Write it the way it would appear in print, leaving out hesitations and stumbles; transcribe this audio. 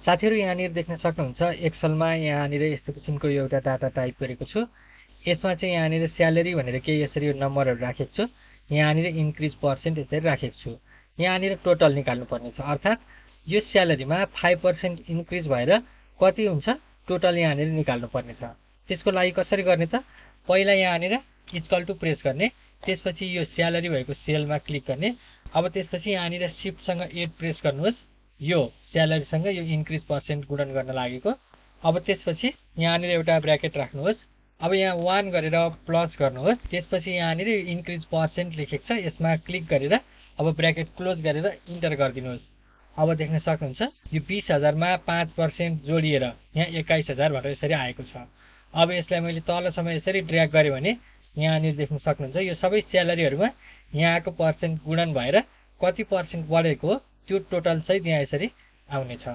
साथीहरु यहाँनिर देख्न सक्नुहुन्छ एक्सेलमा यहाँनिर यस्तो किसिमको एउटा डाटा टाइप गरेको छु। यसमा चाहिँ यहाँनिर स्यालेरी भनेर केही यसरी यो नम्बरहरु राखेको छु। यहाँनिर इन्क्रिज पर्सेन्ट यसरी राखेको छु। यहाँनिर टोटल निकाल्नु पर्ने छ, अर्थात् यो स्यालेरीमा 5% इन्क्रिज भएर कति हुन्छ टोटल यहाँनिर निकाल्नु पर्ने छ। त्यसको लागि कसरी गर्ने त, पहिला यहाँनिर इक्वल टु प्रेस गर्ने, त्यसपछि यो स्यालेरी भएको सेलमा क्लिक गर्ने। अब त्यसपछि यहाँनिर शिफ्ट सँग 8 प्रेस गर्नुहोस्, यो स्यालेरी सँग यो इन्क्रिज पर्सेन्ट गुणन गर्न लागेको। अब त्यसपछि यहाँनिर एउटा ब्र्याकेट राख्नुहोस्। अब यहाँ 1 गरेर प्लस गर्नुहोस्, त्यसपछि यहाँनिर इन्क्रिज पर्सेन्ट लेखेको छ, यसमा क्लिक गरेर अब ब्र्याकेट क्लोज गरेर इन्टर गरिदिनुहोस्। अब देख्न सक्नुहुन्छ यो 20,000 मा 5% जोडिएर यहाँ 21,000 भनेर यसरी आएको छ। अब यसलाई मैले तलसम्म यसरी ड्र्याग गरे भने यहाँनिर देख्न सक्नुहुन्छ यो सबै स्यालेरीहरुमा यहाँको पर्सेन्ट गुणन भएर कति पर्सेन्ट बढेको हो त्यो टोटल सहित यहाँ यसरी आउने छ।